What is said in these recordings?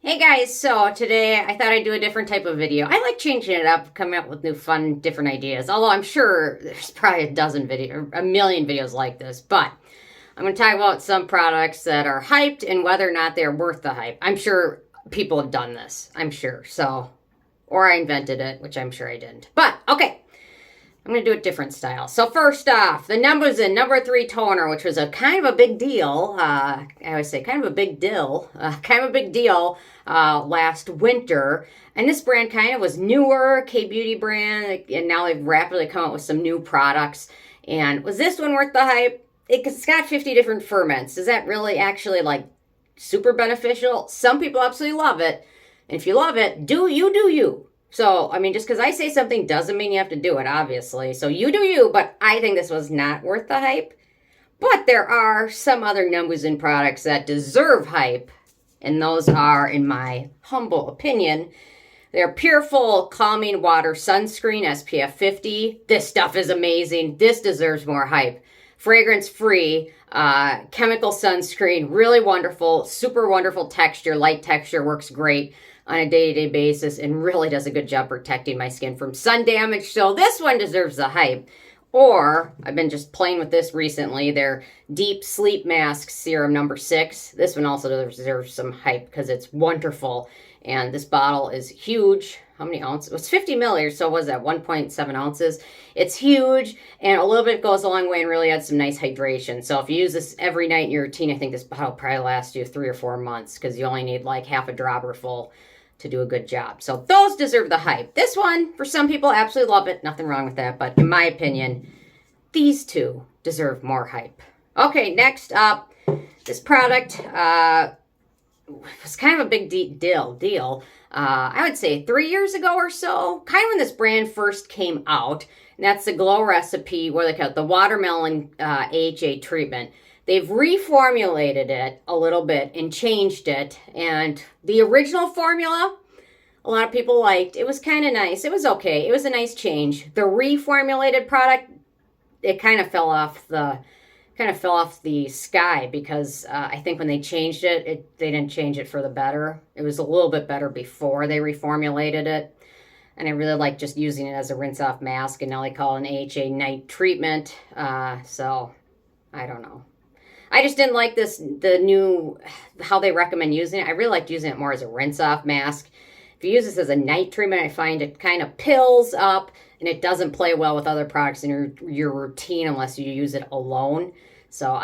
Hey guys, so today I thought I'd do a different type of video. I like changing it up, coming up with new fun, different ideas. Although I'm sure there's probably a million videos like this. But I'm going to talk about some products that are hyped and whether or not they're worth the hype. I'm sure people have done this. I'm sure. So, or I invented it, which I'm sure I didn't. But, okay. I'm going to do it different style. So first off, the Numbuzin No. 3 toner, which was a kind of a big deal. I always say kind of a big deal. Last winter. And this brand kind of was newer, K-Beauty brand. And now they've rapidly come out with some new products. And was this one worth the hype? It's got 50 different ferments. Is that really actually like super beneficial? Some people absolutely love it. And if you love it, do you. So, I mean, just because I say something doesn't mean you have to do it, obviously. So you do you, but I think this was not worth the hype. But there are some other Numbuzin products that deserve hype. And those are, in my humble opinion, they're Pureful Calming Water Sunscreen SPF 50. This stuff is amazing. This deserves more hype. Fragrance-free, chemical sunscreen, really wonderful, super wonderful texture, light texture, works great on a day-to-day basis and really does a good job protecting my skin from sun damage. So this one deserves the hype. Or, I've been just playing with this recently, their Deep Sleep Mask Serum No. 6. This one also deserves some hype because it's wonderful. And this bottle is huge. How many ounces? It was 50 milliliters, so what was that, 1.7 ounces? It's huge, and a little bit goes a long way and really adds some nice hydration. So if you use this every night in your routine, I think this bottle will probably last you 3 or 4 months because you only need like half a dropper full to do a good job. So those deserve the hype. This one, for some people, absolutely love it. Nothing wrong with that. But in my opinion, these two deserve more hype. Okay, next up, this product was kind of a big deal. I would say 3 years ago or so, kind of when this brand first came out. And that's the Glow Recipe, what do they call it? The Watermelon AHA treatment. They've reformulated it a little bit and changed it. And the original formula, a lot of people liked. It was kind of nice. It was okay. It was a nice change. The reformulated product, it kind of fell off the sky because I think when they changed it, they didn't change it for the better. It was a little bit better before they reformulated it. And I really like just using it as a rinse-off mask. And now they call it an AHA night treatment. So, I don't know. I just didn't like how they recommend using it. I really liked using it more as a rinse-off mask. If you use this as a night treatment, I find it kind of pills up and it doesn't play well with other products in your routine unless you use it alone. So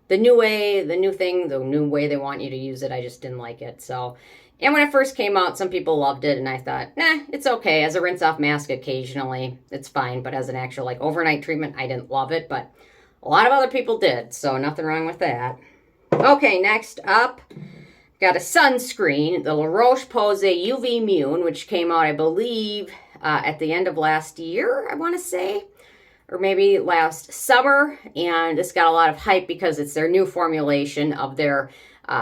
the new way they want you to use it, I just didn't like it. So, and when it first came out, some people loved it and I thought, nah, it's okay. As a rinse-off mask occasionally, it's fine. But as an actual like overnight treatment, I didn't love it. But a lot of other people did, so nothing wrong with that. Okay, next up, got a sunscreen, the Roche Posay UVMune, which came out, I believe, at the end of last year, I want to say, or maybe last summer. And this got a lot of hype because it's their new formulation of their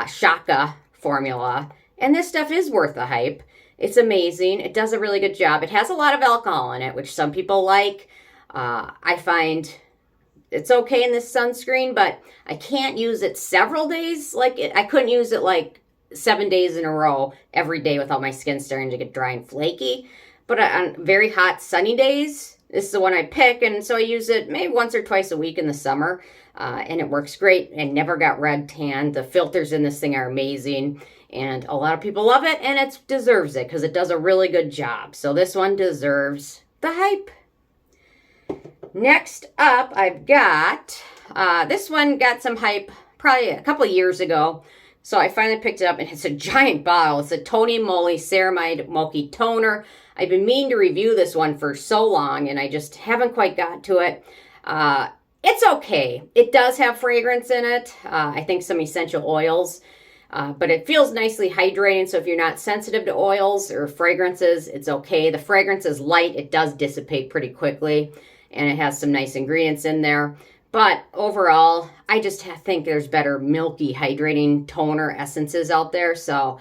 Shaka formula. And this stuff is worth the hype. It's amazing. It does a really good job. It has a lot of alcohol in it, which some people like. I find it's okay in this sunscreen, but I can't use it several days. I couldn't use it like 7 days in a row every day without my skin starting to get dry and flaky. But on very hot sunny days, this is the one I pick, and so I use it maybe once or twice a week in the summer, and it works great. I never got red tan. The filters in this thing are amazing, and a lot of people love it, and it deserves it because it does a really good job. So this one deserves the hype. Next up, I've got, this one got some hype probably a couple of years ago. So I finally picked it up, and it's a giant bottle. It's a Tony Moly Ceramide Mochi Toner. I've been meaning to review this one for so long, and I just haven't quite got to it. It's okay. It does have fragrance in it. I think some essential oils. But it feels nicely hydrating, so if you're not sensitive to oils or fragrances, it's okay. The fragrance is light. It does dissipate pretty quickly. And it has some nice ingredients in there. But overall, I just think there's better milky hydrating toner essences out there. So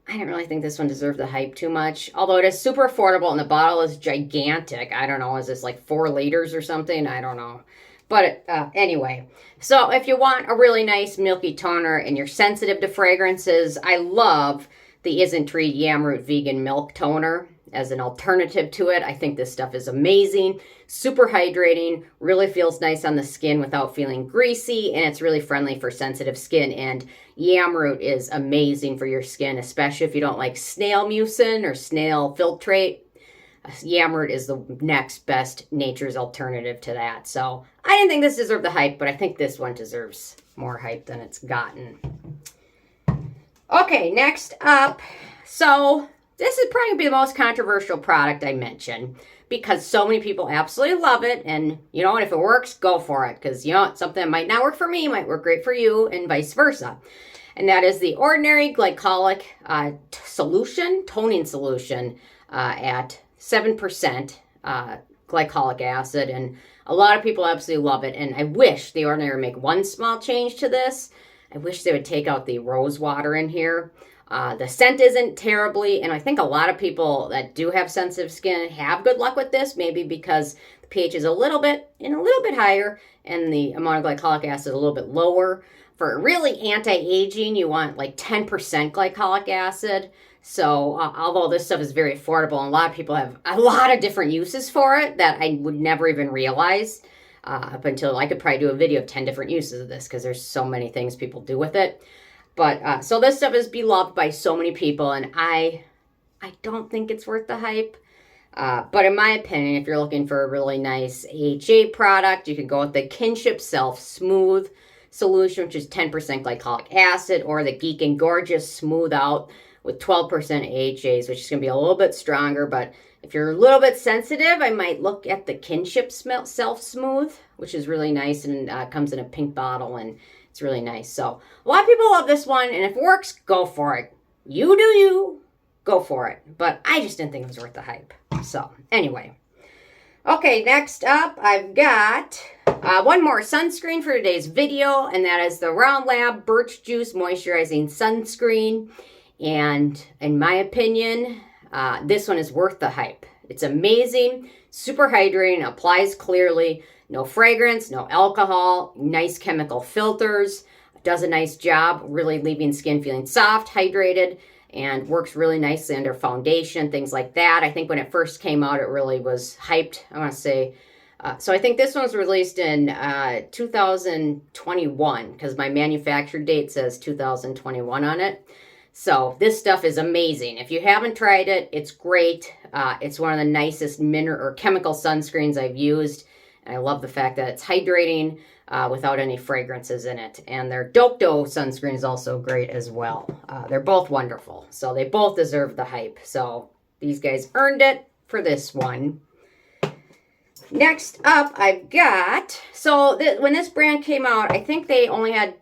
I didn't really think this one deserved the hype too much. Although it is super affordable and the bottle is gigantic. I don't know, is this like 4 liters or something? I don't know. But anyway, so if you want a really nice milky toner and you're sensitive to fragrances, I love the Isntree Yam Root Vegan Milk Toner as an alternative to it. I think this stuff is amazing, super hydrating, really feels nice on the skin without feeling greasy, and it's really friendly for sensitive skin. And yam root is amazing for your skin, especially if you don't like snail mucin or snail filtrate. Yam root is the next best nature's alternative to that. So I didn't think this deserved the hype, but I think this one deserves more hype than it's gotten. Okay, next up. So this is probably going to be the most controversial product I mention because so many people absolutely love it. And you know what? If it works, go for it. Because you know what? Something that might not work for me might work great for you and vice versa. And that is the Ordinary Glycolic toning solution at 7% glycolic acid. And a lot of people absolutely love it. And I wish the Ordinary would make one small change to this. I wish they would take out the rose water in here. The scent isn't terribly, and I think a lot of people that do have sensitive skin have good luck with this, maybe because the pH is a little bit higher and the amount of glycolic acid a little bit lower. For really anti-aging, you want like 10% glycolic acid. So although this stuff is very affordable and a lot of people have a lot of different uses for it that I would never even realize up until I could probably do a video of 10 different uses of this because there's so many things people do with it. But so this stuff is beloved by so many people, and I don't think it's worth the hype. But in my opinion, if you're looking for a really nice AHA product, you can go with the Kinship Self Smooth solution, which is 10% glycolic acid, or the Geek and Gorgeous Smooth Out with 12% AHAs, which is going to be a little bit stronger. But if you're a little bit sensitive, I might look at the Kinship Self Smooth, which is really nice and comes in a pink bottle, and it's really nice. So a lot of people love this one, and if it works, go for it. You do you. Go for it. But I just didn't think it was worth the hype. So anyway. Okay, next up, I've got one more sunscreen for today's video, and that is the Round Lab Birch Juice Moisturizing Sunscreen. And in my opinion, this one is worth the hype. It's amazing, super hydrating, applies clearly, no fragrance, no alcohol, nice chemical filters, does a nice job really leaving skin feeling soft, hydrated, and works really nicely under foundation, things like that. I think when it first came out, it really was hyped, I want to say. So I think this one was released in 2021 because my manufacturer date says 2021 on it. So this stuff is amazing. If you haven't tried it, it's great. It's one of the nicest mineral or chemical sunscreens I've used. And I love the fact that it's hydrating without any fragrances in it. And their Docto sunscreen is also great as well. They're both wonderful. So they both deserve the hype. So these guys earned it for this one. Next up, I've got, so when this brand came out, I think they only had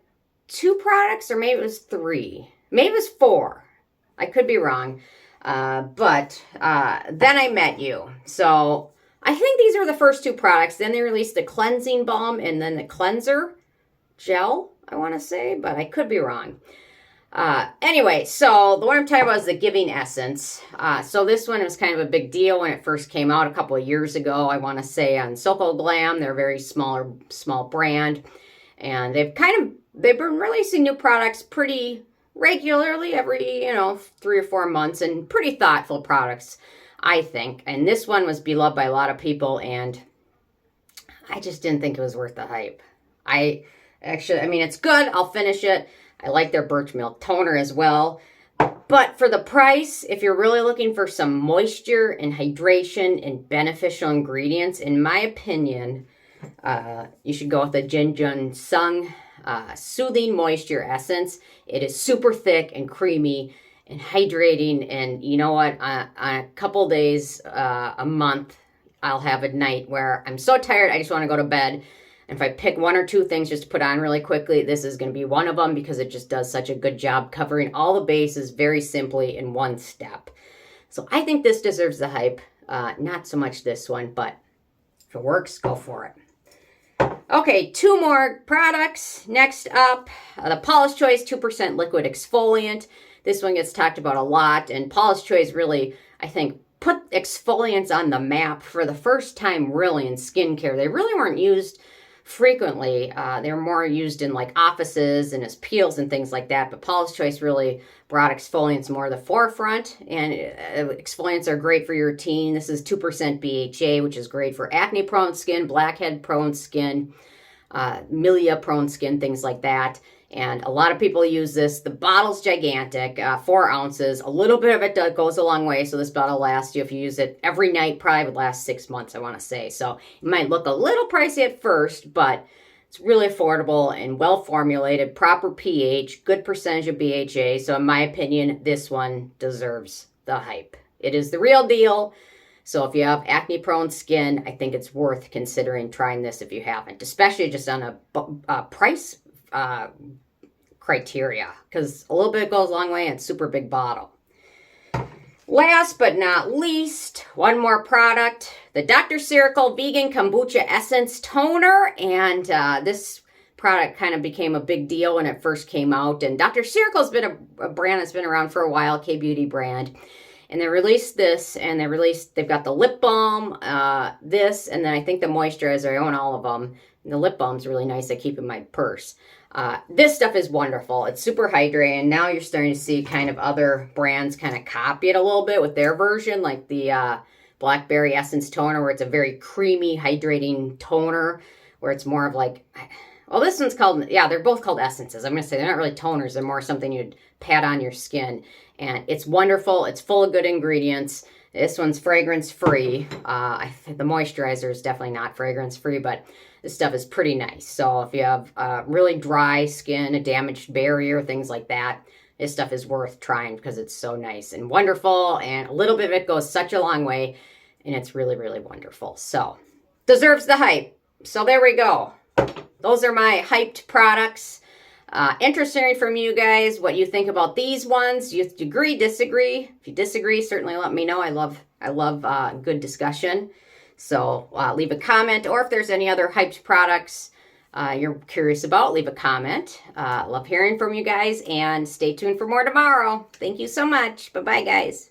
2 products, or maybe it was 3. Maybe it was 4. I could be wrong. But then I met you. So I think these are the first 2 products. Then they released the cleansing balm and then the cleanser gel, I want to say, but I could be wrong. Anyway, so the one I'm talking about is the Giving Essence. So this one was kind of a big deal when it first came out a couple of years ago, I want to say, on Soko Glam. They're a very small brand. And they've been releasing new products pretty regularly every, 3 or 4 months, and pretty thoughtful products, I think. And this one was beloved by a lot of people, and I just didn't think it was worth the hype. It's good. I'll finish it. I like their Birch Milk Toner as well. But for the price, if you're really looking for some moisture and hydration and beneficial ingredients, in my opinion, you should go with the Jinjun Sung Soothing Moisture Essence. It is super thick and creamy and hydrating, and you know what, on a couple days, a month, I'll have a night where I'm so tired I just want to go to bed, and if I pick 1 or 2 things just to put on really quickly, this is going to be one of them because it just does such a good job covering all the bases very simply in one step. So I think this deserves the hype, not so much this one, but if it works, go for it. Okay, 2 more products. Next up, the Paula's Choice 2% Liquid Exfoliant. This one gets talked about a lot, and Paula's Choice really, I think, put exfoliants on the map for the first time really in skincare. They really weren't used frequently. They're more used in like offices and as peels and things like that. But Paula's Choice really brought exfoliants more to the forefront. And exfoliants are great for your routine. This is 2% BHA, which is great for acne-prone skin, blackhead-prone skin, milia-prone skin, things like that. And a lot of people use this. The bottle's gigantic, 4 ounces. A little bit of it goes a long way, so this bottle lasts you. If you use it every night, probably would last 6 months, I want to say. So it might look a little pricey at first, but it's really affordable and well formulated, proper pH, good percentage of BHA. So in my opinion, this one deserves the hype. It is the real deal. So if you have acne-prone skin, I think it's worth considering trying this if you haven't, especially just on a price criteria, because a little bit goes a long way and it's super big bottle. Last but not least, one more product, the Dr. Cerecal Vegan Kombucha Essence Toner. And this product kind of became a big deal when it first came out. And Dr. Cerecal's been a brand that's been around for a while, K-beauty brand. And they released this, and they've got the lip balm, this, and then I think the moisturizer. I own all of them. And the lip balm's really nice. I keep in my purse. This stuff is wonderful. It's super hydrating. Now you're starting to see kind of other brands kind of copy it a little bit with their version, like the Blackberry Essence Toner, where it's a very creamy, hydrating toner, where it's more of like, well, this one's called, yeah, they're both called essences. I'm going to say they're not really toners. They're more something you'd pat on your skin. And it's wonderful. It's full of good ingredients. This one's fragrance-free. The moisturizer is definitely not fragrance-free, but this stuff is pretty nice. So if you have really dry skin, a damaged barrier, things like that, this stuff is worth trying because it's so nice and wonderful. And a little bit of it goes such a long way. And it's really, really wonderful. So deserves the hype. So there we go. Those are my hyped products. Interesting from you guys what you think about these ones. You agree, disagree? If you disagree, certainly let me know. I love good discussion. So leave a comment, or if there's any other hyped products you're curious about, leave a comment. Love hearing from you guys, and stay tuned for more tomorrow. Thank you so much. Bye-bye, guys.